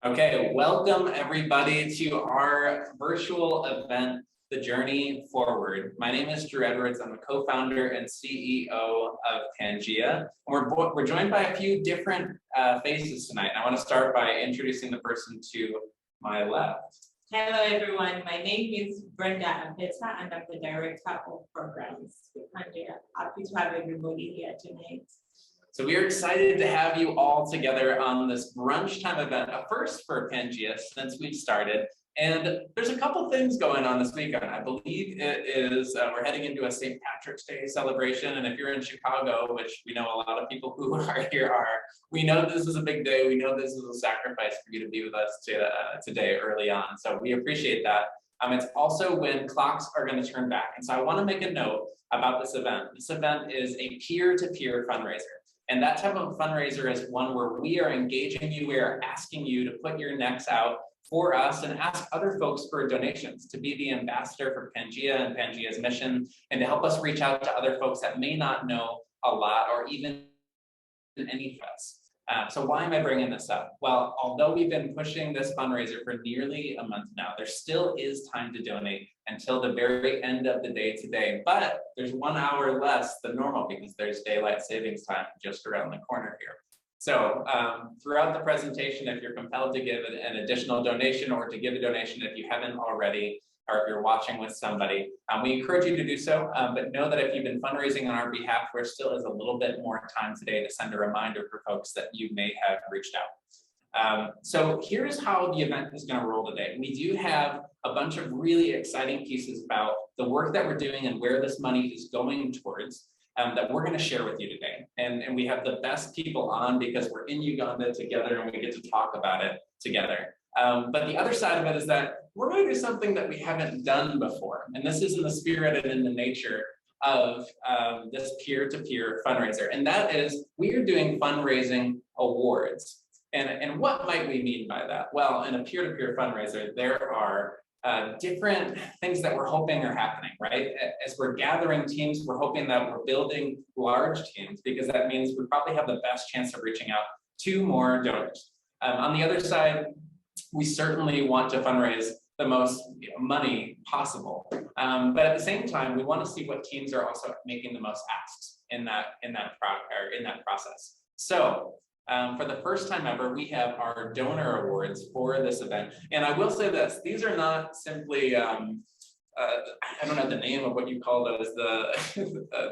Okay, welcome everybody to our virtual event, The Journey Forward. My name is Drew Edwards. I'm the co-founder and CEO of Pangea. We're joined by a few different faces tonight. I want to start by introducing the person to my left. Hello everyone, my name is Brenda Abeta and I'm the Director of Programs with Pangea. Happy to have everybody here tonight. So we are excited to have you all together on this brunch time event, a first for Pangea since we've started. And there's a couple things going on this weekend. I believe it is, we're heading into a St. Patrick's Day celebration. And if you're in Chicago, which we know a lot of people who are here are, we know this is a big day. We know this is a sacrifice for you to be with us today early on. So we appreciate that. It's also when clocks are going to turn back. And so I want to make a note about this event. This event is a peer-to-peer fundraiser. And that type of fundraiser is one where we are engaging you, we are asking you to put your necks out for us and ask other folks for donations to be the ambassador for Pangea and Pangea's mission, and to help us reach out to other folks that may not know a lot or even any of us. So why am I bringing this up? Well, although we've been pushing this fundraiser for nearly a month now, there still is time to donate until the very end of the day today. But there's 1 hour less than normal because there's daylight savings time just around the corner here. So throughout the presentation, if you're compelled to give an additional donation or to give a donation if you haven't already, or if you're watching with somebody, we encourage you to do so, but know that if you've been fundraising on our behalf, there still is a little bit more time today to send a reminder for folks that you may have reached out. So here's how the event is going to roll today. We do have a bunch of really exciting pieces about the work that we're doing and where this money is going towards that we're going to share with you today. And we have the best people on because we're in Uganda together and we get to talk about it together. But the other side of it is that we're going to do something that we haven't done before. And this is in the spirit and in the nature of this peer-to-peer fundraiser. And that is, we are doing fundraising awards. And what might we mean by that? Well, in a peer-to-peer fundraiser, there are different things that we're hoping are happening, right? As we're gathering teams, we're hoping that we're building large teams because that means we probably have the best chance of reaching out to more donors. On the other side, we certainly want to fundraise the most money possible. But at the same time, we want to see what teams are also making the most asks in that process. So for the first time ever, we have our donor awards for this event. And I will say this, these are not simply, I don't know the name of what you call those,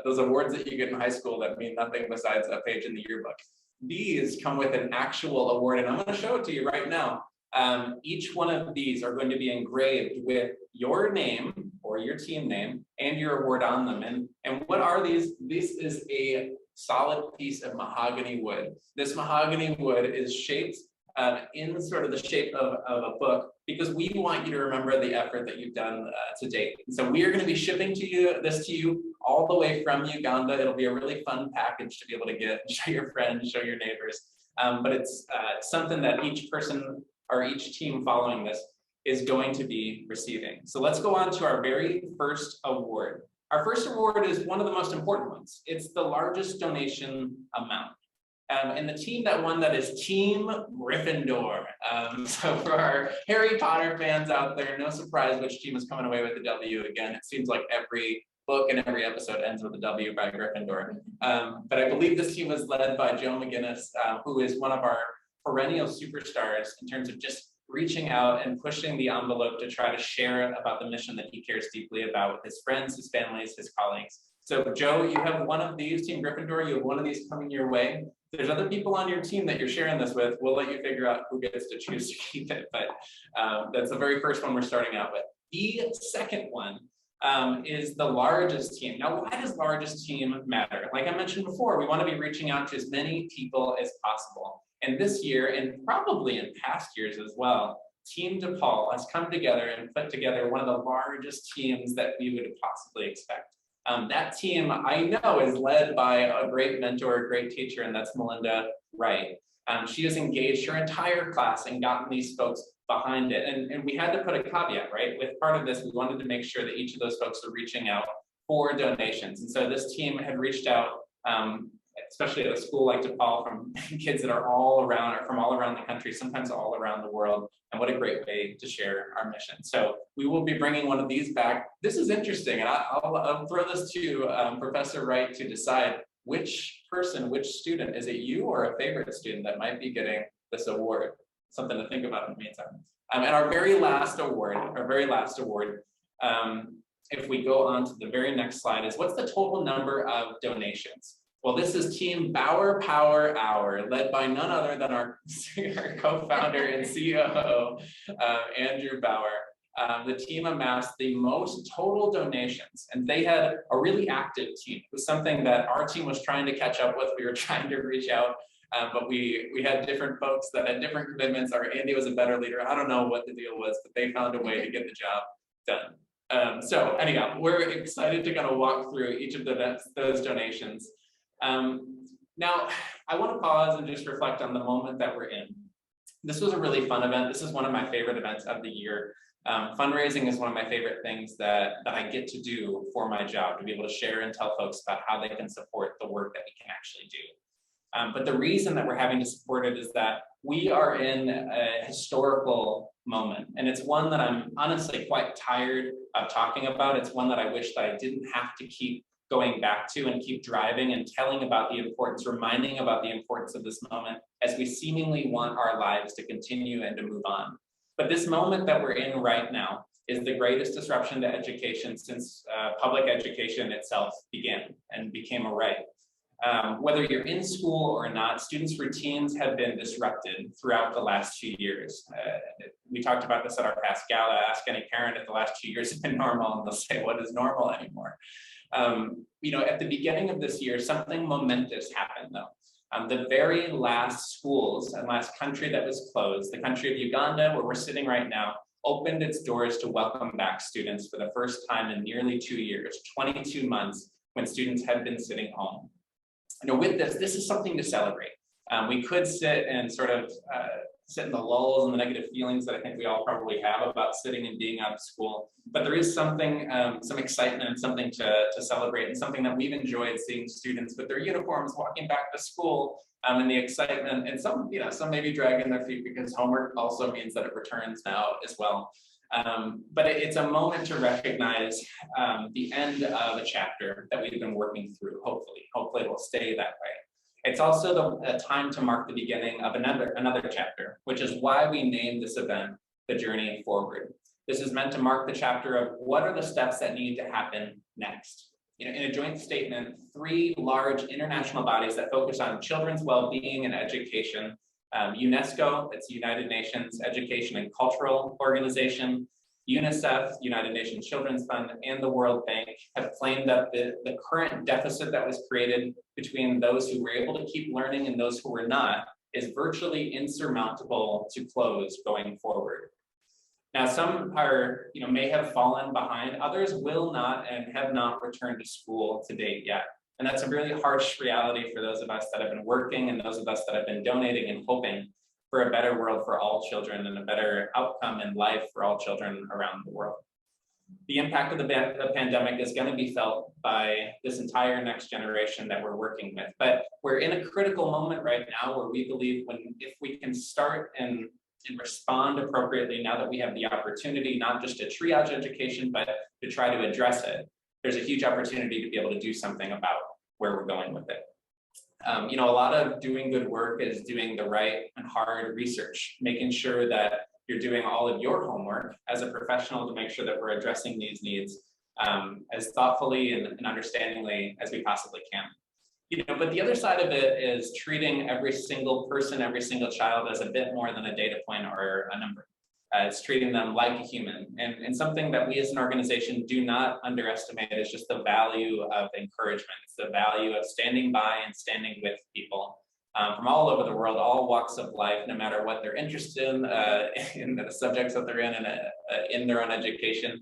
those awards that you get in high school that mean nothing besides a page in the yearbook. These come with an actual award, and I'm going to show it to you right now. Each one of these are going to be engraved with your name or your team name and your award on them. And what are these? This is a solid piece of mahogany wood. This mahogany wood is shaped in sort of the shape of a book because we want you to remember the effort that you've done to date. And so we are going to be shipping this to you all the way from Uganda. It'll be a really fun package to be able to get, show your friends, show your neighbors. But it's something that each person or each team following this is going to be receiving. So let's go on to our very first award. Our first award is one of the most important ones. It's the largest donation amount. And the team that won that is Team Gryffindor. So for our Harry Potter fans out there, no surprise which team is coming away with the W. Again, it seems like every book and every episode ends with a W by Gryffindor. But I believe this team was led by Joe McGinnis, who is one of our perennial superstars in terms of just reaching out and pushing the envelope to try to share about the mission that he cares deeply about with his friends, his families, his colleagues. So Joe, you have one of these, Team Gryffindor, you have one of these coming your way. If there's other people on your team that you're sharing this with, we'll let you figure out who gets to choose to keep it. But that's the very first one we're starting out with. The second one is the largest team. Now, why does largest team matter? Like I mentioned before, we want to be reaching out to as many people as possible. And this year, and probably in past years as well, Team DePaul has come together and put together one of the largest teams that we would possibly expect. That team, I know, is led by a great mentor, a great teacher, and that's Melinda Wright. She has engaged her entire class and gotten these folks behind it. And we had to put a caveat, right? With part of this, we wanted to make sure that each of those folks are reaching out for donations. And so this team had reached out especially at a school like DePaul, from kids that are all around, or from all around the country, sometimes all around the world. And what a great way to share our mission. So we will be bringing one of these back. This is interesting, and I'll throw this to Professor Wright to decide which person, which student, is it you or a favorite student that might be getting this award? Something to think about in the meantime. And our very last award, if we go on to the very next slide, is what's the total number of donations? Well, this is Team Bauer Power Hour, led by none other than our co-founder and COO, Andrew Bauer. The team amassed the most total donations, and they had a really active team. It was something that our team was trying to catch up with. We were trying to reach out, but we had different folks that had different commitments. Our Andy was a better leader. I don't know what the deal was, but they found a way to get the job done. So anyhow, we're excited to kind of walk through each of those donations. Now, I want to pause and just reflect on the moment that we're in. This was a really fun event. This is one of my favorite events of the year. Fundraising is one of my favorite things that I get to do for my job, to be able to share and tell folks about how they can support the work that we can actually do. But the reason that we're having to support it is that we are in a historical moment, and it's one that I'm honestly quite tired of talking about. It's one that I wish that I didn't have to keep going back to and keep driving and telling about the importance, reminding about the importance of this moment as we seemingly want our lives to continue and to move on. But this moment that we're in right now is the greatest disruption to education since public education itself began and became a right. Whether you're in school or not, students' routines have been disrupted throughout the last 2 years. We talked about this at our past gala. Ask any parent if the last 2 years have been normal, and they'll say, what is normal anymore? At the beginning of this year, something momentous happened though. The very last schools and last country that was closed, the country of Uganda, where we're sitting right now, opened its doors to welcome back students for the first time in nearly 2 years, 22 months, when students had been sitting home. With this is something to celebrate. We could sit and sort of sit in the lulls and the negative feelings that I think we all probably have about sitting and being out of school. But there is something, some excitement and something to celebrate, and something that we've enjoyed seeing students with their uniforms walking back to school, and the excitement, and some maybe dragging their feet because homework also means that it returns now as well. But it's a moment to recognize the end of a chapter that we've been working through, hopefully it will stay that way. It's also a time to mark the beginning of another chapter, which is why we named this event The Journey Forward. This is meant to mark the chapter of what are the steps that need to happen next. In a joint statement, 3 large international bodies that focus on children's well-being and education, UNESCO, that's the United Nations Education and Cultural Organization, UNICEF, United Nations Children's Fund, and the World Bank have claimed that the current deficit that was created between those who were able to keep learning and those who were not is virtually insurmountable to close going forward. Now, some may have fallen behind, others will not and have not returned to school to date yet. And that's a really harsh reality for those of us that have been working and those of us that have been donating and hoping for a better world for all children and a better outcome in life for all children around the world. The impact of the pandemic is going to be felt by this entire next generation that we're working with. But we're in a critical moment right now where we believe if we can start and respond appropriately now that we have the opportunity, not just to triage education, but to try to address it, there's a huge opportunity to be able to do something about where we're going with it. A lot of doing good work is doing the right and hard research, making sure that you're doing all of your homework as a professional to make sure that we're addressing these needs as thoughtfully and understandingly as we possibly can. But the other side of it is treating every single person, every single child as a bit more than a data point or a number. It's treating them like a human. And something that we as an organization do not underestimate is just the value of encouragement. It's the value of standing by and standing with people from all over the world, all walks of life, no matter what they're interested in the subjects that they're in their own education,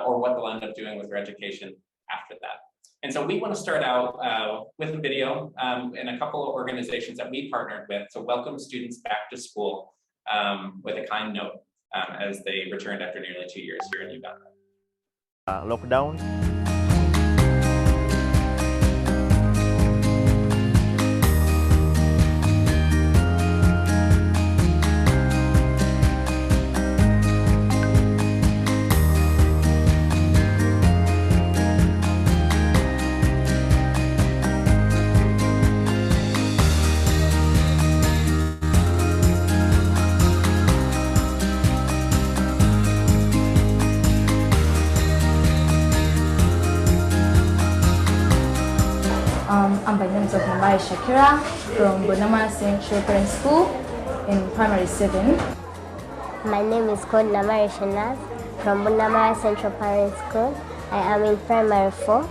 or what they'll end up doing with their education after that. And so we want to start out with a video and a couple of organizations that we partnered with to welcome students back to school with a kind note as they returned after nearly 2 years here in Uganda. Lockdown. name is Namai Shakira from Bonama Central Parent School in Primary 7. My name is called Namari Shanaz from Bonama Central Parent School. I am in Primary 4.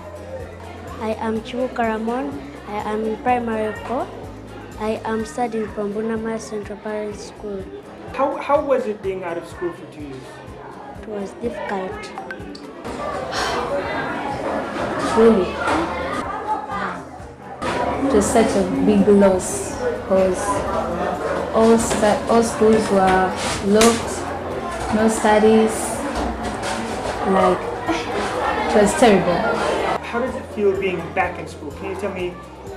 I am Chibuka Ramon. I am in Primary 4. I am studying from Bonama Central Parent School. How was it being out of school for 2 years? It was difficult. Really. It was such a big loss because all schools were locked, no studies, like it was terrible. How does it feel being back in school? Can you tell me,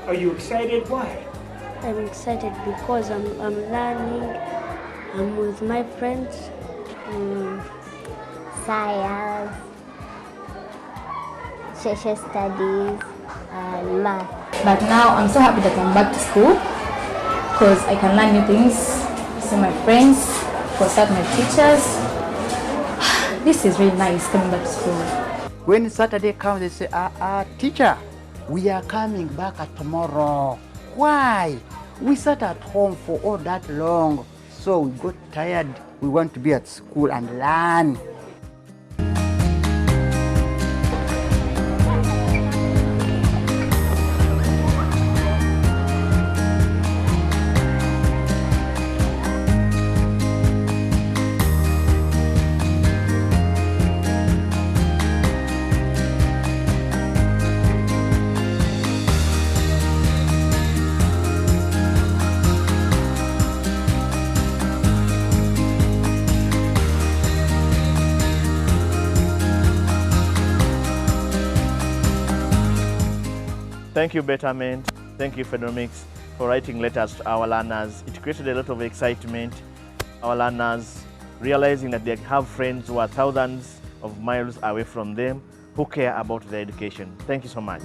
are you excited? Why? I'm excited because I'm learning. I'm with my friends. Science, social studies, and math. But now I'm so happy that I'm back to school because I can learn new things, see my friends, consult my teachers. This is really nice coming back to school. When Saturday comes, they say, teacher, we are coming back tomorrow. Why? We sat at home for all that long, so we got tired. We want to be at school and learn. Thank you, Betterment. Thank you, Fenomics, for writing letters to our learners. It created a lot of excitement. Our learners realizing that they have friends who are thousands of miles away from them who care about their education. Thank you so much.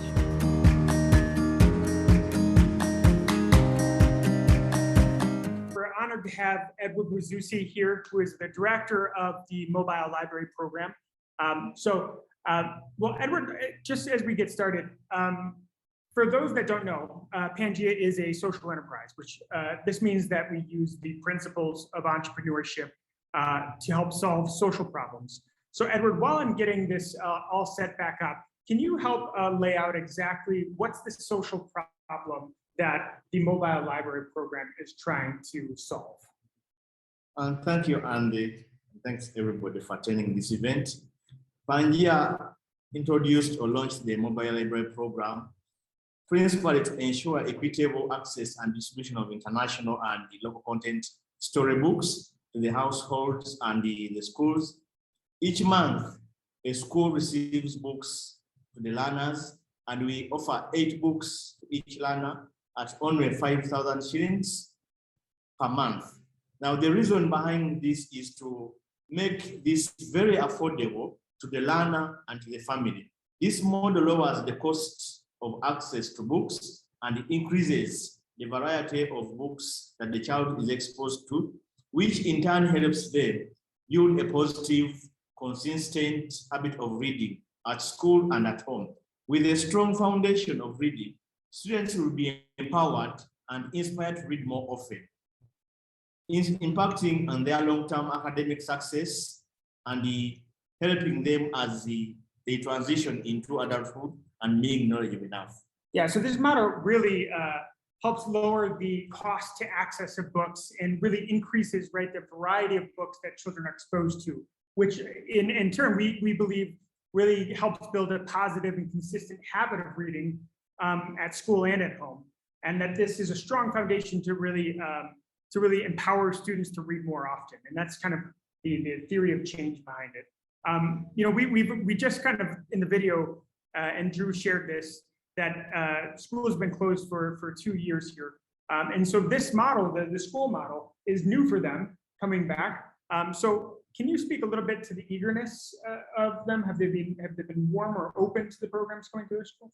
We're honored to have Edward Buzusi here, who is the director of the Mobile Library Program. Well, Edward, just as we get started, for those that don't know, Pangea is a social enterprise, which this means that we use the principles of entrepreneurship to help solve social problems. So Edward, while I'm getting this all set back up, can you help lay out exactly what's the social problem that the Mobile Library Program is trying to solve? Thank you, Andy. Thanks everybody for attending this event. Pangea introduced or launched the Mobile Library Program principally to ensure equitable access and distribution of international and local content storybooks to the households and the schools. Each month, a school receives books to the learners, and we offer 8 books to each learner at only 5,000 shillings per month. Now, the reason behind this is to make this very affordable to the learner and to the family. This model lowers the cost of access to books and increases the variety of books that the child is exposed to, which in turn helps them build a positive, consistent habit of reading at school and at home. With a strong foundation of reading, students will be empowered and inspired to read more often, impacting on their long-term academic success and helping them as they transition into adulthood and being knowledgeable enough. Yeah, so this model really helps lower the cost to access of books and really increases, right, the variety of books that children are exposed to, which in turn we believe really helps build a positive and consistent habit of reading at school and at home. And that this is a strong foundation to really empower students to read more often. And that's kind of the theory of change behind it. You know, we just kind of in the video, and Drew shared this, that school has been closed for 2 years here. And so this model, the school model, is new for them coming back. So can you speak a little bit to the eagerness of them? Have they been warm or open to the programs coming to their schools?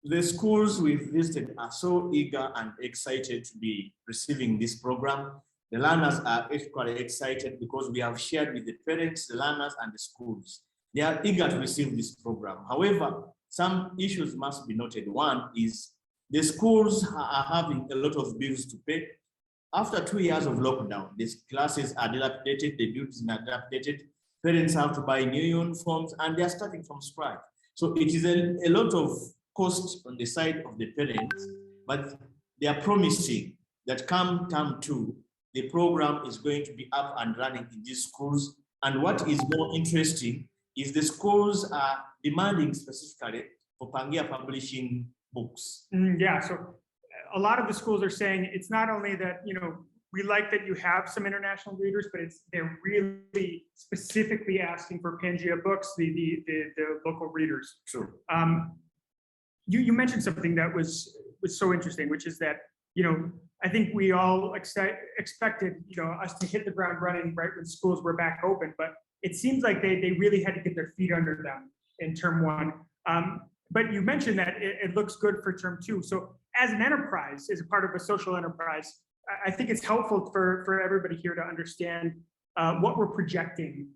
The schools we've visited are so eager and excited to be receiving this program. The learners are equally excited because we have shared with the parents, the learners, and the schools. They are eager to receive this program. However, some issues must be noted. One is The schools are having a lot of bills to pay. After 2 years of lockdown, these classes are dilapidated, the buildings are dilapidated, parents have to buy new uniforms, and they are starting from scratch. So it is a lot of cost on the side of the parents, but they are promising that come term 2, the program is going to be up and running in these schools. And what is more interesting is the schools are demanding specifically for Pangaea publishing books. Yeah, so a lot of the schools are saying it's not only that, you know, we like that you have some international readers, but they're really specifically asking for Pangaea books, the local readers. True. You mentioned something that was so interesting, which is that, you know, I think we all expected, you know, us to hit the ground running right when schools were back open, but it seems like they really had to get their feet under them in term 1. But you mentioned that it looks good for term 2. So as an enterprise, as a part of a social enterprise, I think it's helpful for everybody here to understand what we're projecting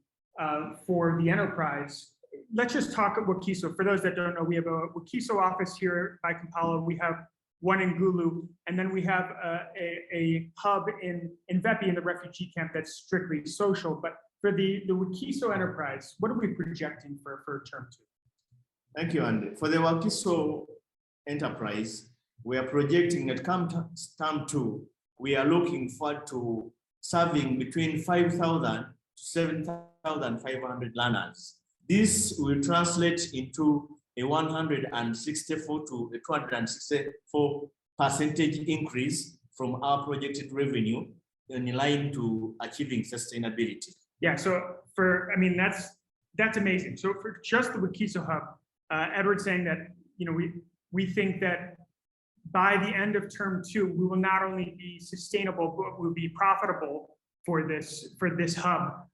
for the enterprise. Let's just talk at Wakiso. For those that don't know, we have a Wakiso office here by Kampala. We have one in Gulu, and then we have a hub in Vepi in the refugee camp that's strictly social. But for the Wakiso enterprise, what are we projecting for term 2? Thank you, Andy. For the Wakiso enterprise, we are projecting that come term 2, we are looking forward to serving between 5,000 to 7,500 learners. This will translate into a 164 to a 264% increase from our projected revenue in line to achieving sustainability. Yeah, so that's amazing. So for just the Wakiso hub, Edward's saying that, you know, we think that by the end of term 2, we will not only be sustainable, but we'll be profitable for this hub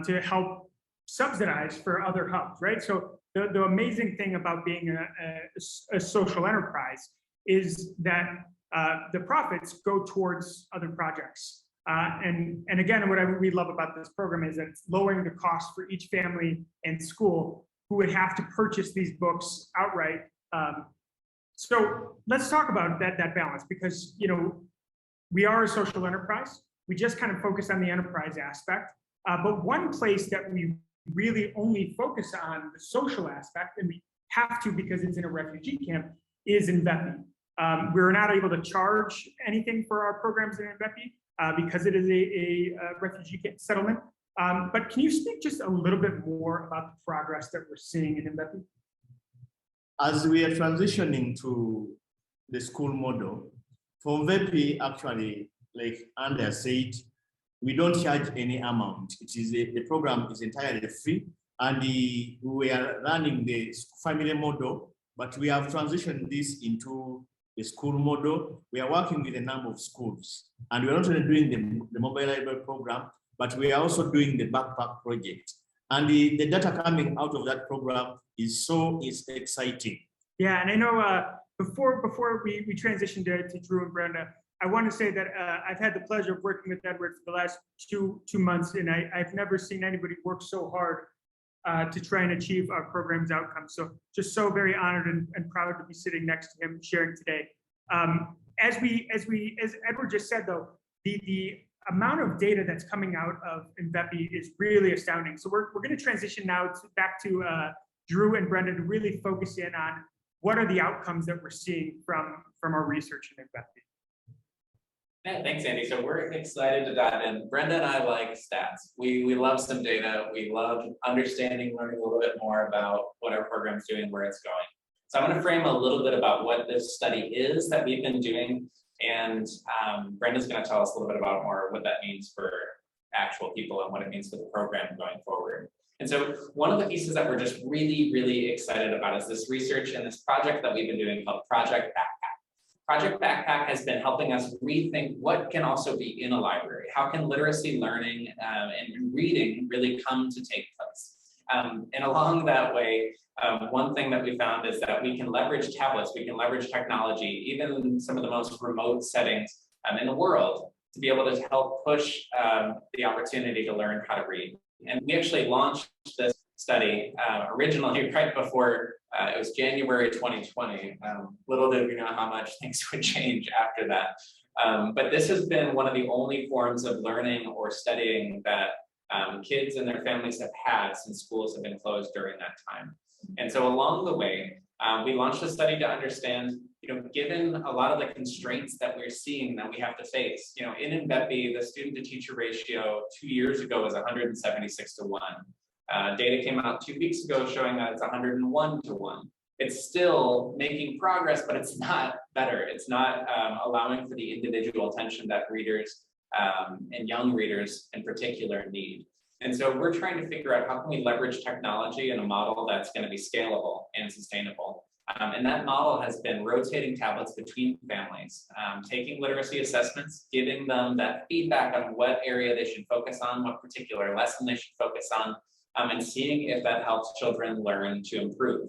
to help subsidize for other hubs, right? So the amazing thing about being a social enterprise is that the profits go towards other projects. And again, what we love about this program is that it's lowering the cost for each family and school who would have to purchase these books outright. So let's talk about that balance, because, you know, we are a social enterprise. We just kind of focus on the enterprise aspect. But one place that we really only focus on the social aspect, and we have to because it's in a refugee camp, is in Vepi. We're not able to charge anything for our programs in Vepi because it is a refugee camp settlement. But can you speak just a little bit more about the progress that we're seeing in Vepi? As we are transitioning to the school model, for Vepi, actually, like Andrea said, we don't charge any amount. It is the program is entirely free, and we are running the family model, but we have transitioned this into the school model. We are working with a number of schools, and we're not only doing the mobile library program, but we are also doing the backpack project. And the data coming out of that program is exciting. Yeah, and I know before we transitioned to Drew and Brenda, I want to say that I've had the pleasure of working with Edward for the last two months, and I've never seen anybody work so hard to try and achieve our program's outcomes. So just so very honored and proud to be sitting next to him sharing today. As Edward just said, though, the amount of data that's coming out of Vepi is really astounding. So we're going to transition now back to Drew and Brenda to really focus in on what are the outcomes that we're seeing from our research in Vepi. Yeah, thanks, Andy. So we're excited to dive in. Brenda and I like stats. We love some data. We love understanding, learning a little bit more about what our program's doing, where it's going. So I'm going to frame a little bit about what this study is that we've been doing. And Brenda's going to tell us a little bit about more what that means for actual people and what it means for the program going forward. And so one of the pieces that we're just really, really excited about is this research and this project that we've been doing called Project Backpack. Project Backpack has been helping us rethink what can also be in a library. How can literacy learning and reading really come to take place? And along that way, one thing that we found is that we can leverage tablets, we can leverage technology, even in some of the most remote settings in the world, to be able to help push the opportunity to learn how to read. And we actually launched this study originally right before it was January 2020. Little did we know how much things would change after that. But this has been one of the only forms of learning or studying that kids and their families have had since schools have been closed during that time. And so along the way, we launched a study to understand, given a lot of the constraints that we're seeing that we have to face, in MBEPI, the student to teacher ratio 2 years ago was 176 to 1. Data came out 2 weeks ago showing that it's 101 to 1. It's still making progress, but it's not better. It's not allowing for the individual attention that readers and young readers in particular need. And so we're trying to figure out how can we leverage technology in a model that's going to be scalable and sustainable. And that model has been rotating tablets between families, taking literacy assessments, giving them that feedback on what area they should focus on, what particular lesson they should focus on, and seeing if that helps children learn to improve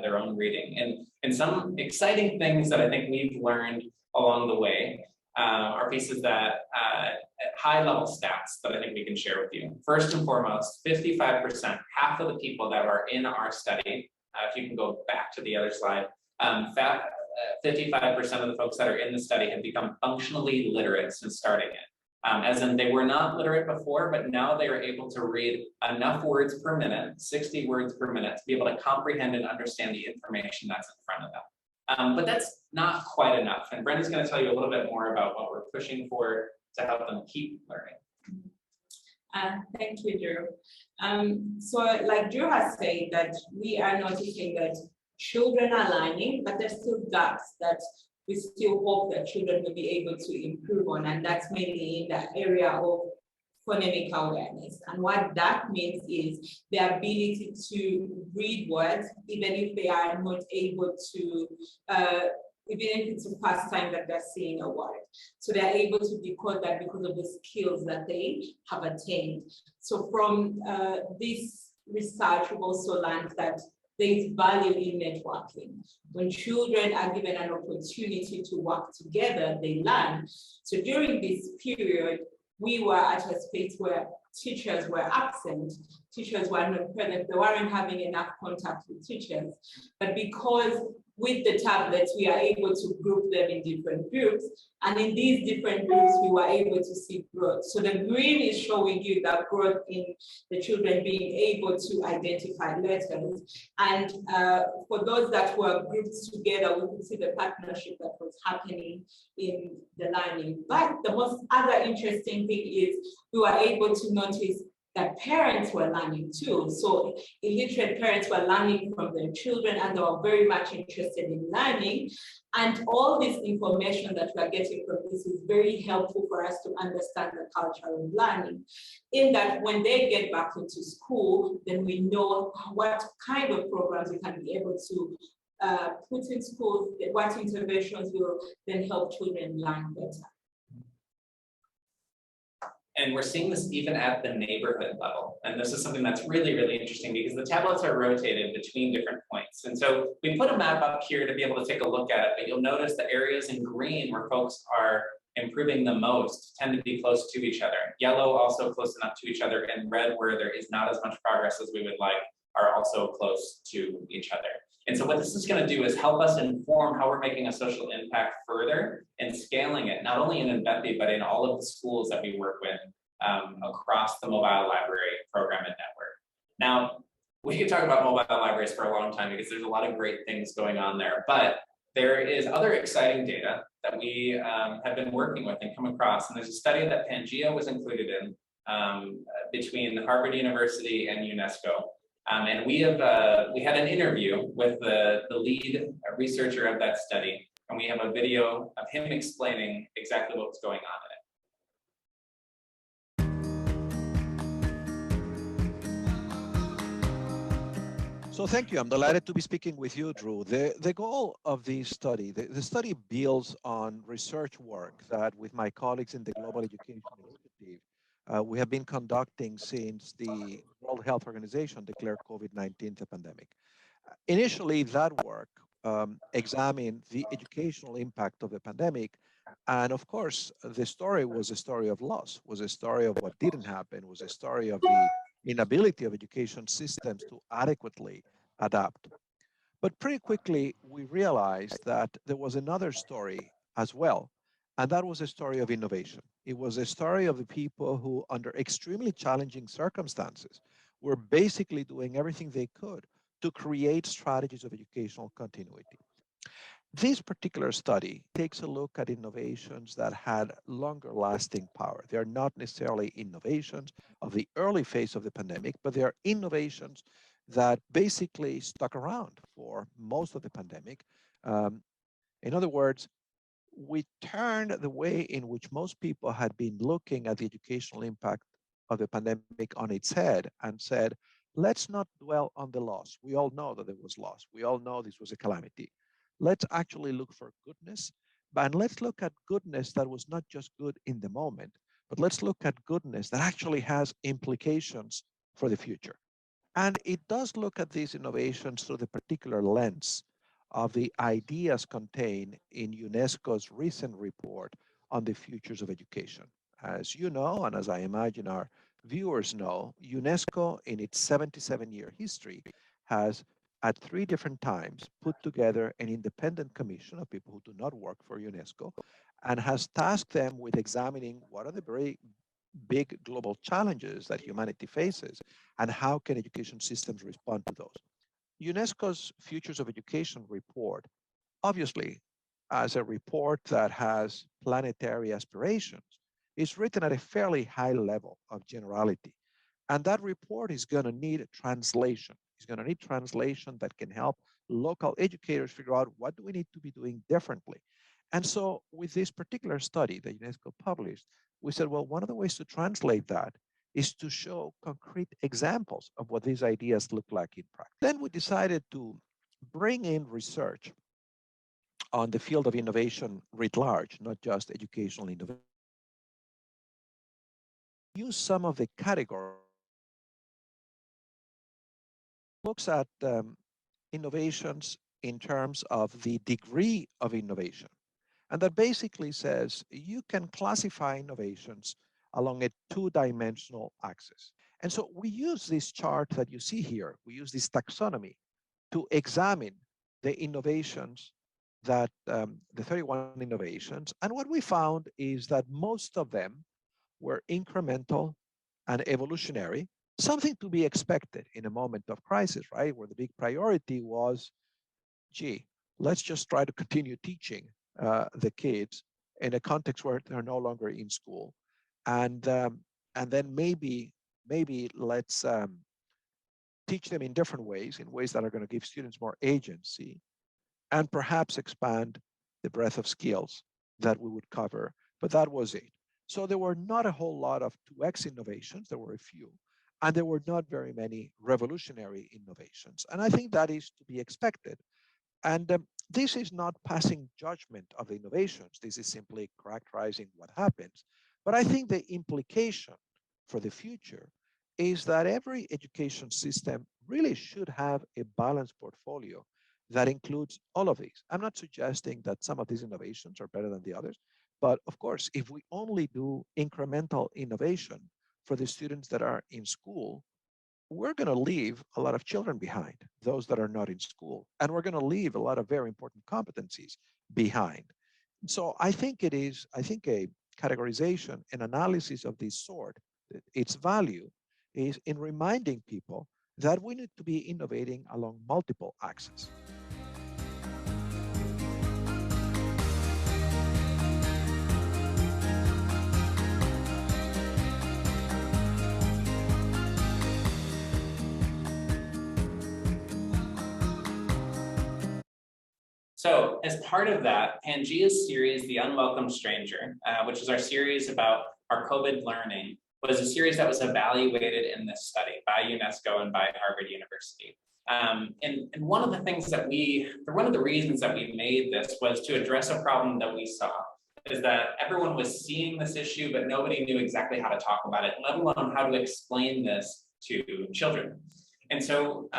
their own reading. And some exciting things that I think we've learned along the way are pieces that high-level stats that I think we can share with you. First and foremost, 55%, half of the people that are in our study, if you can go back to the other slide, 55% of the folks that are in the study have become functionally literate since starting it. As in they were not literate before, but now they are able to read enough words per minute, 60 words per minute, to be able to comprehend and understand the information that's in front of them. But that's not quite enough. And Brenda's going to tell you a little bit more about what we're pushing for to help them keep learning. Thank you, Drew. So like Drew has said, that we are noticing that children are learning, but there's still gaps that we still hope that children will be able to improve on, and that's mainly in the area of phonemic awareness. And what that means is the ability to read words, even if they are not able to, even if it's the first time that they're seeing a word. So they're able to decode that because of the skills that they have attained. So from this research, we've also learned that there is value in networking. When children are given an opportunity to work together, they learn. So during this period, we were at a space where teachers were absent, teachers were not present, they weren't having enough contact with teachers. But because with the tablets, we are able to group them in different groups. And in these different groups, we were able to see growth. So the green is showing you that growth in the children being able to identify letters. And for those that were grouped together, we could see the partnership that was happening in the learning. But the most other interesting thing is we were able to notice that parents were learning too. So illiterate parents were learning from their children and they were very much interested in learning. And all this information that we're getting from this is very helpful for us to understand the culture of learning. In that when they get back into school, then we know what kind of programs we can be able to put in schools, what interventions will then help children learn better. And we're seeing this even at the neighborhood level. And this is something that's really, really interesting because the tablets are rotated between different points. And so we put a map up here to be able to take a look at it, but you'll notice the areas in green where folks are improving the most tend to be close to each other. Yellow also close enough to each other, and red where there is not as much progress as we would like are also close to each other. And so what this is going to do is help us inform how we're making a social impact further and scaling it, not only in MBEPI, but in all of the schools that we work with across the mobile library program and network. Now, we could talk about mobile libraries for a long time because there's a lot of great things going on there, but there is other exciting data that we have been working with and come across. And there's a study that Pangea was included in between Harvard University and UNESCO. And we had an interview with the lead researcher of that study, and we have a video of him explaining exactly what was going on in it. So thank you. I'm delighted to be speaking with you, Drew. The goal of this study, the study builds on research work that with my colleagues in the Global Education Initiative, we have been conducting since the World Health Organization declared COVID-19 the pandemic. Initially, that work examined the educational impact of the pandemic. And of course, the story was a story of loss, was a story of what didn't happen, was a story of the inability of education systems to adequately adapt. But pretty quickly, we realized that there was another story as well, and that was a story of innovation. It was a story of the people who, under extremely challenging circumstances, were basically doing everything they could to create strategies of educational continuity. This particular study takes a look at innovations that had longer lasting power. They are not necessarily innovations of the early phase of the pandemic, but they are innovations that basically stuck around for most of the pandemic. In other words, we turned the way in which most people had been looking at the educational impact of the pandemic on its head and said, let's not dwell on the loss. We all know that there was loss. We all know this was a calamity. Let's actually look for goodness, and let's look at goodness that was not just good in the moment, but let's look at goodness that actually has implications for the future. And it does look at these innovations through the particular lens of the ideas contained in UNESCO's recent report on the futures of education. As you know, and as I imagine our viewers know, UNESCO in its 77-year history has at 3 different times put together an independent commission of people who do not work for UNESCO and has tasked them with examining what are the very big global challenges that humanity faces and how can education systems respond to those. UNESCO's Futures of Education report, obviously, as a report that has planetary aspirations, is written at a fairly high level of generality. And that report is going to need translation. It's going to need translation that can help local educators figure out what do we need to be doing differently. And so with this particular study that UNESCO published, we said, well, one of the ways to translate that is to show concrete examples of what these ideas look like in practice. Then we decided to bring in research on the field of innovation writ large, not just educational innovation. Use some of the categories. Looks at innovations in terms of the degree of innovation. And that basically says you can classify innovations along a 2-dimensional axis. And so we use this chart that you see here, we use this taxonomy to examine the innovations that, the 31 innovations. And what we found is that most of them were incremental and evolutionary, something to be expected in a moment of crisis, right? Where the big priority was, gee, let's just try to continue teaching the kids in a context where they're no longer in school, and then maybe let's teach them in different ways, in ways that are going to give students more agency, and perhaps expand the breadth of skills that we would cover. But that was it. So there were not a whole lot of 2X innovations. There were a few, and there were not very many revolutionary innovations. And I think that is to be expected. And this is not passing judgment of the innovations. This is simply characterizing what happens. But I think the implication for the future is that every education system really should have a balanced portfolio that includes all of these. I'm not suggesting that some of these innovations are better than the others, but of course, if we only do incremental innovation for the students that are in school, we're going to leave a lot of children behind, those that are not in school, and we're going to leave a lot of very important competencies behind. So I think a categorization, an analysis of this sort, its value is in reminding people that we need to be innovating along multiple axes. So as part of that, Pangea's series, The Unwelcome Stranger, which is our series about our COVID learning, was a series that was evaluated in this study by UNESCO and by Harvard University. And one of the things that one of the reasons that we made this was to address a problem that we saw, is that everyone was seeing this issue, but nobody knew exactly how to talk about it, let alone how to explain this to children. And so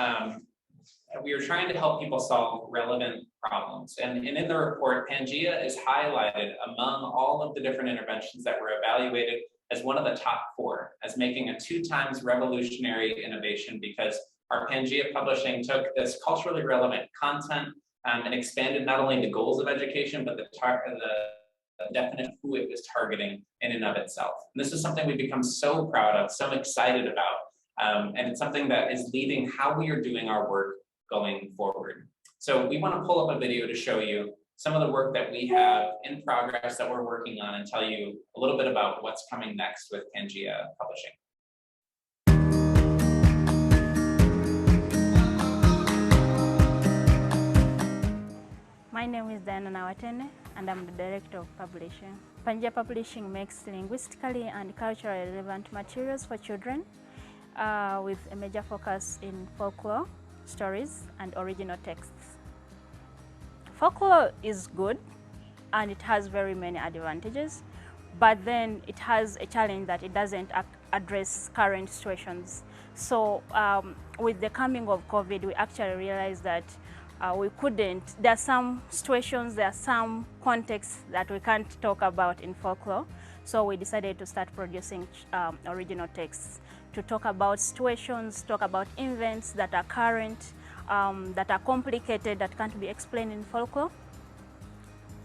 we were trying to help people solve relevant problems. And in the report, Pangea is highlighted among all of the different interventions that were evaluated as one of the top 4, as making a 2 times revolutionary innovation, because our Pangea Publishing took this culturally relevant content and expanded not only the goals of education, but the definition of who it was targeting in and of itself. And this is something we've become so proud of, so excited about, and it's something that is leading how we are doing our work going forward. So we want to pull up a video to show you some of the work that we have in progress that we're working on and tell you a little bit about what's coming next with Pangea Publishing. My name is Diana Nawatene, and I'm the Director of Publishing. Pangea Publishing makes linguistically and culturally relevant materials for children with a major focus in folklore, stories, and original texts. Folklore is good, and it has very many advantages, but then it has a challenge that it doesn't address current situations. So with the coming of COVID, we actually realized that we couldn't, there are some situations, there are some contexts that we can't talk about in folklore. So we decided to start producing original texts to talk about situations, talk about events that are current, that are complicated, that can't be explained in folklore,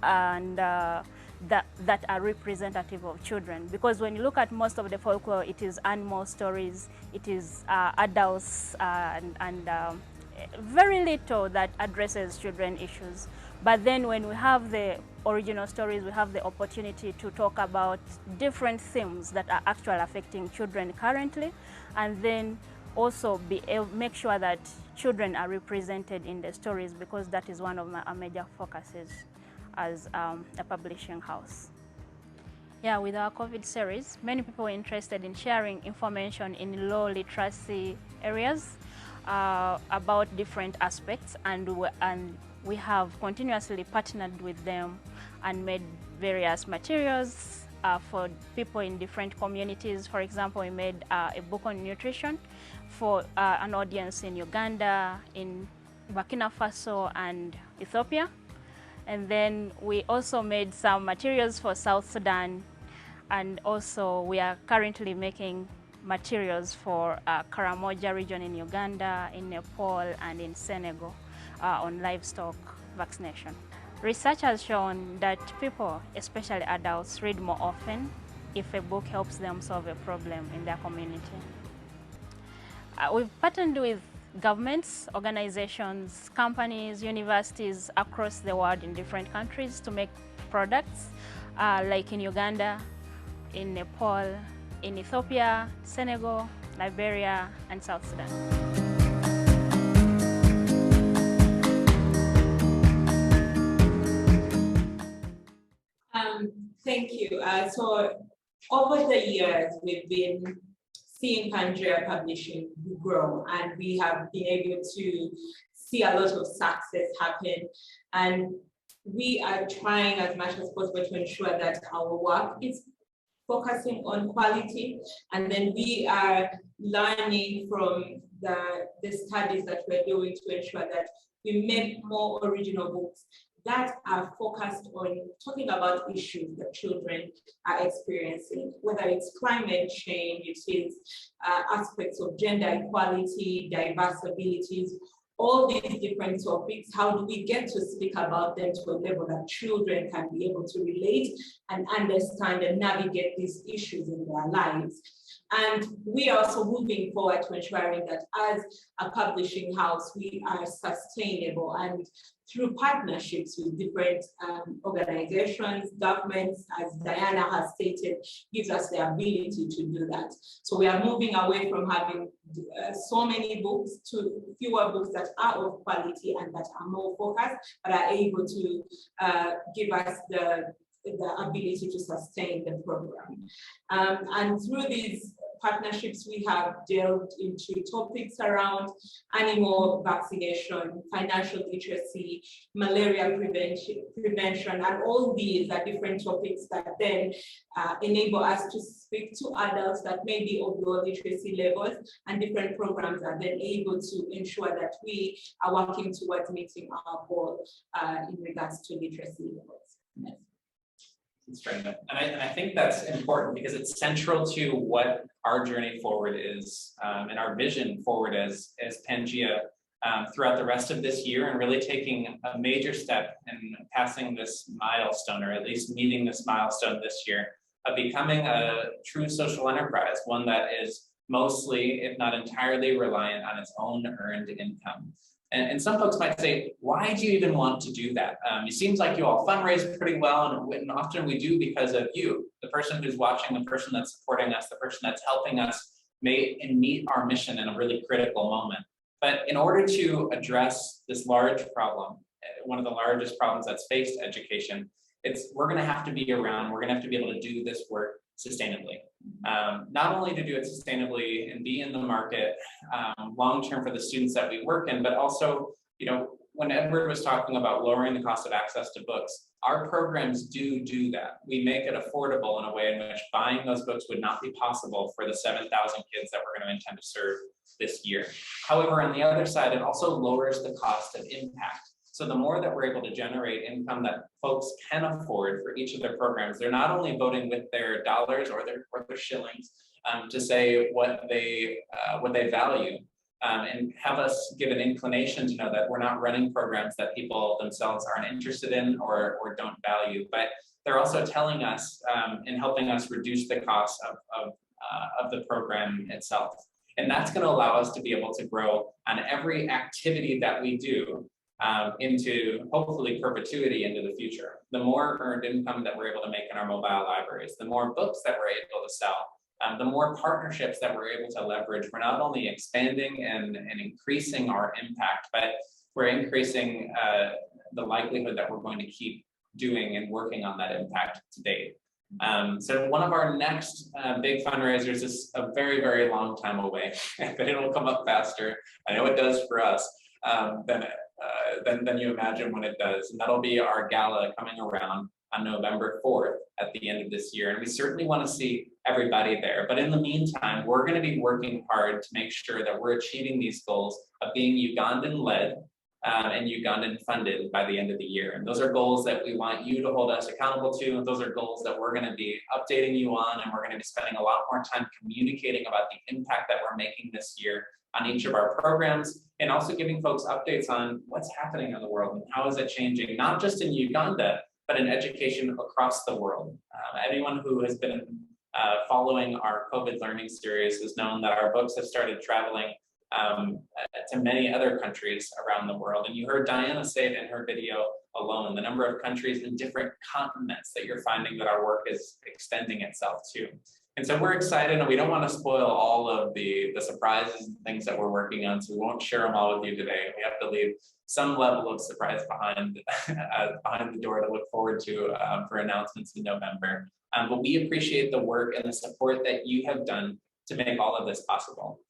and that are representative of children. Because when you look at most of the folklore, it is animal stories, it is adults, and very little that addresses children issues. But then when we have the original stories, we have the opportunity to talk about different themes that are actually affecting children currently, and then also make sure that children are represented in the stories, because that is one of our major focuses as a publishing house. Yeah, with our COVID series, many people were interested in sharing information in low literacy areas about different aspects, and we have continuously partnered with them and made various materials for people in different communities. For example, we made a book on nutrition for an audience in Uganda, in Burkina Faso, and Ethiopia. And then we also made some materials for South Sudan, and also we are currently making materials for Karamoja region in Uganda, in Nepal, and in Senegal on livestock vaccination. Research has shown that people, especially adults, read more often if a book helps them solve a problem in their community. We've partnered with governments, organizations, companies, universities across the world in different countries to make products, like in Uganda, in Nepal, in Ethiopia, Senegal, Liberia, and South Sudan. Thank you. So over the years, we've been seeing Pangea Publishing grow, and we have been able to see a lot of success happen. And we are trying as much as possible to ensure that our work is focusing on quality, and then we are learning from the studies that we're doing to ensure that we make more original books that are focused on talking about issues that children are experiencing, whether it's climate change, it is aspects of gender equality, diverse abilities, all these different topics. How do we get to speak about them to a level that children can be able to relate and understand and navigate these issues in their lives? And we are also moving forward to ensuring that as a publishing house, we are sustainable, and through partnerships with different organizations, governments, as Diana has stated, gives us the ability to do that. So we are moving away from having so many books to fewer books that are of quality and that are more focused, but are able to give us the ability to sustain the program. And through these partnerships, we have delved into topics around animal vaccination, financial literacy, malaria prevention, and all these are different topics that then enable us to speak to adults that may be of low literacy levels, and different programs are then able to ensure that we are working towards meeting our goal in regards to literacy levels. Yes. And I think that's important because it's central to what our journey forward is and our vision forward as Pangea throughout the rest of this year, and really taking a major step in passing this milestone, or at least meeting this milestone this year, of becoming a true social enterprise, one that is mostly, if not entirely, reliant on its own earned income. And some folks might say, why do you even want to do that? It seems like you all fundraise pretty well, and often we do because of you, the person who's watching, the person that's supporting us, the person that's helping us meet our mission in a really critical moment. But in order to address this large problem, one of the largest problems that's faced education, we're gonna have to be around, we're gonna have to be able to do this work sustainably. Not only to do it sustainably and be in the market long-term for the students that we work in, but also, when Edward was talking about lowering the cost of access to books, our programs do that. We make it affordable in a way in which buying those books would not be possible for the 7,000 kids that we're going to intend to serve this year. However, on the other side, it also lowers the cost of impact. So the more that we're able to generate income that folks can afford for each of their programs, they're not only voting with their dollars or their shillings to say what they value, and have us give an inclination to know that we're not running programs that people themselves aren't interested in or don't value, but they're also telling us and helping us reduce the cost of the program itself. And that's going to allow us to be able to grow on every activity that we do into hopefully perpetuity into the future. The more earned income that we're able to make in our mobile libraries, the more books that we're able to sell, the more partnerships that we're able to leverage. We're not only expanding and increasing our impact, but we're increasing the likelihood that we're going to keep doing and working on that impact to date. So one of our next big fundraisers is a very, very long time away, but it'll come up faster. I know it does for us than you imagine when it does. And that'll be our gala coming around on November 4th at the end of this year. And we certainly want to see everybody there. But in the meantime, we're going to be working hard to make sure that we're achieving these goals of being Ugandan-led and Ugandan-funded by the end of the year. And those are goals that we want you to hold us accountable to. And those are goals that we're going to be updating you on. And we're going to be spending a lot more time communicating about the impact that we're making this year on each of our programs, and also giving folks updates on what's happening in the world and how is it changing, not just in Uganda, but in education across the world. Anyone who has been following our COVID learning series has known that our books have started traveling to many other countries around the world. And you heard Diana say it in her video alone, the number of countries in different continents that you're finding that our work is extending itself to. And so we're excited, and we don't want to spoil all of the surprises and things that we're working on, so we won't share them all with you today. We have to leave some level of surprise behind the door to look forward to for announcements in November. But we appreciate the work and the support that you have done to make all of this possible.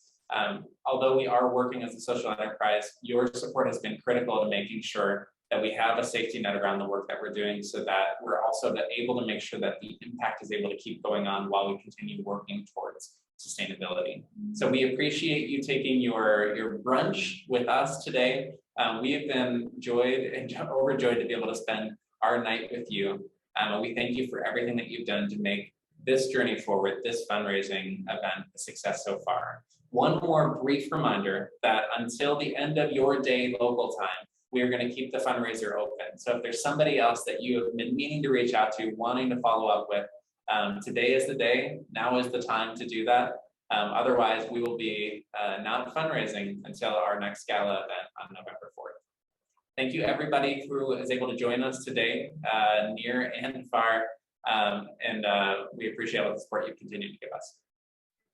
Although we are working as a social enterprise, your support has been critical to making sure that we have a safety net around the work that we're doing, so that we're also able to make sure that the impact is able to keep going on while we continue working towards sustainability. So we appreciate you taking your brunch with us today. We have been overjoyed to be able to spend our night with you. And we thank you for everything that you've done to make this journey forward, this fundraising event, a success so far. One more brief reminder that until the end of your day local time, we are going to keep the fundraiser open. So if there's somebody else that you have been meaning to reach out to, wanting to follow up with, today is the day, now is the time to do that. Otherwise, we will be not fundraising until our next gala event on November 4th. Thank you everybody who is able to join us today, near and far, and we appreciate all the support you continue to give us.